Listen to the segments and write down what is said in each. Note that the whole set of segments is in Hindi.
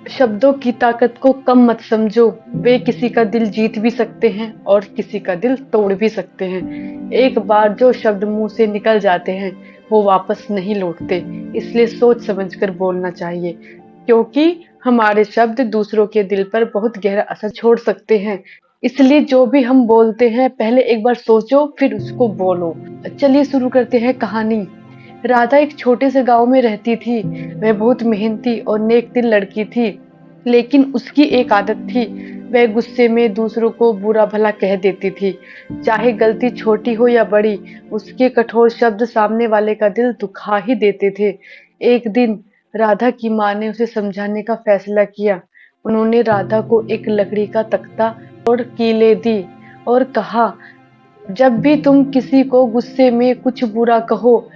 शब्दों की ताकत को कम मत समझो। वे किसी का दिल जीत भी सकते हैं और किसी का दिल तोड़ भी सकते हैं। एक बार जो शब्द मुंह से निकल जाते हैं वो वापस नहीं लौटते। इसलिए सोच समझकर बोलना चाहिए, क्योंकि हमारे शब्द दूसरों के दिल पर बहुत गहरा असर छोड़ सकते हैं। इसलिए जो भी हम बोलते हैं पहले एक बार सोचो फिर उसको बोलो। चलिए शुरू करते हैं कहानी। राधा एक छोटे से गांव में रहती थी। वह बहुत मेहनती और नेक दिल लड़की थी, लेकिन उसकी एक आदत थी। वह गुस्से में दूसरों को बुरा भला कह देती थी। चाहे गलती छोटी हो या बड़ी, उसके कठोर शब्द सामने वाले का दिल दुखा ही देते थे। एक दिन राधा की माँ ने उसे समझाने का फैसला किया। उन्होंने राधा को एक लकड़ी का तख्ता और कीले दी और कहा, जब भी तुम किसी को गुस्से में कुछ बुरा कहो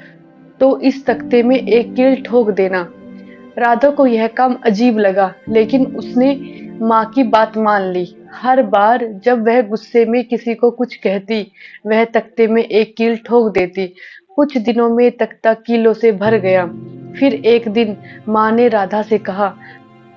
तो इस तख्ते में एक कील ठोक देना। राधा को यह काम अजीब लगा, लेकिन उसने माँ की बात मान ली। हर बार जब वह गुस्से में किसी को कुछ कहती, वह तख्ते में एक कील ठोक देती। कुछ दिनों में तख्ता कीलों से भर गया। फिर एक दिन माँ ने राधा से कहा,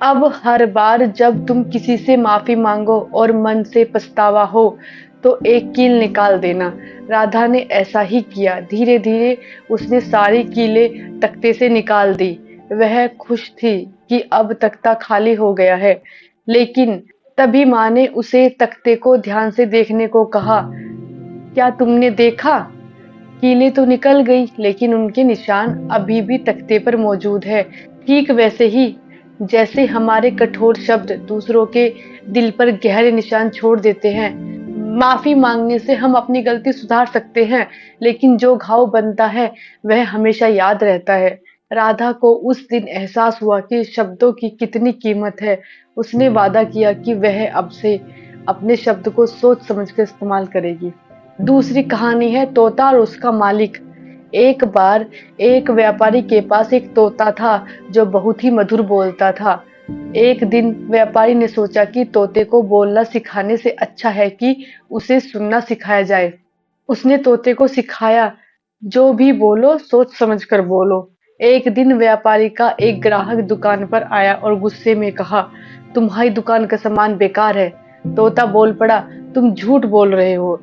अब हर बार जब तुम किसी से माफी मांगो और मन से पछतावा हो तो एक कील निकाल देना। राधा ने ऐसा ही किया। धीरे धीरे उसने सारी कीलें तख्ते से निकाल दी। वह खुश थी कि अब तख्ता खाली हो गया है। लेकिन तभी माँ ने उसे तख्ते को ध्यान से देखने को कहा। क्या तुमने देखा? कीलें तो निकल गई, लेकिन उनके निशान अभी भी तख्ते पर मौजूद है। ठीक वैसे ही जैसे हमारे कठोर शब्द दूसरों के दिल पर गहरे निशान छोड़ देते हैं। माफी मांगने से हम अपनी गलती सुधार सकते हैं, लेकिन जो घाव बनता है वह हमेशा याद रहता है। राधा को उस दिन एहसास हुआ कि शब्दों की कितनी कीमत है। उसने वादा किया कि वह अब से अपने शब्द को सोच समझकर इस्तेमाल करेगी। दूसरी कहानी है तोता और उसका मालिक। एक बार एक व्यापारी के पास एक तोता था जो बहुत ही मधुर बोलता था। एक दिन व्यापारी ने सोचा कि तोते को बोलना सिखाने से अच्छा है कि उसे सुनना सिखाया जाए। उसने तोते को सिखाया, जो भी बोलो सोच समझकर बोलो। एक दिन व्यापारी का एक ग्राहक दुकान पर आया और गुस्से में कहा, तुम्हारी दुकान का सामान बेकार है। तोता बोल पड़ा, तुम झूठ बोल रहे हो।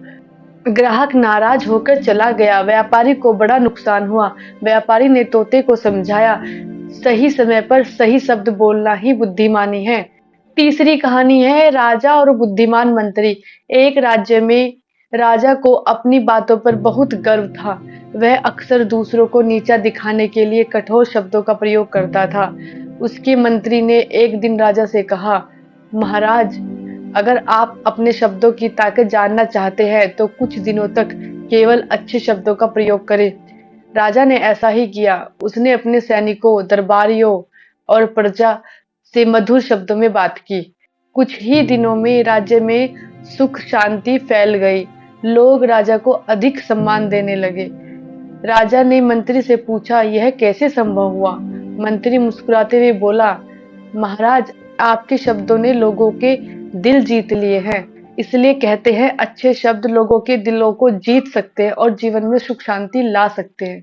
ग्राहक नाराज होकर चला गया। व्यापारी को बड़ा नुकसान हुआ। व्यापारी ने तोते को समझाया, सही समय पर सही शब्द बोलना ही बुद्धिमानी है। तीसरी कहानी है राजा और बुद्धिमान मंत्री। एक राज्य में राजा को अपनी बातों पर बहुत गर्व था। वह अक्सर दूसरों को नीचा दिखाने के लिए कठोर शब्दों का प्रयोग करता था। उसके मंत्री ने एक दिन राजा से कहा, महाराज, अगर आप अपने शब्दों की ताकत जानना चाहते हैं तो कुछ दिनों तक केवल अच्छे शब्दों का प्रयोग करें। राजा ने ऐसा ही किया। उसने अपने सैनिकों, दरबारियों और प्रजा से मधुर शब्दों में बात की। कुछ ही दिनों में राज्य में सुख शांति फैल गई। लोग राजा को अधिक सम्मान देने लगे। राजा ने मंत्री से पूछा, यह कैसे संभव हुआ? मंत्री मुस्कुराते हुए बोला, महाराज, आपके शब्दों ने लोगों के दिल जीत लिए हैं। इसलिए कहते हैं अच्छे शब्द लोगों के दिलों को जीत सकते हैं और जीवन में सुख शांति ला सकते हैं।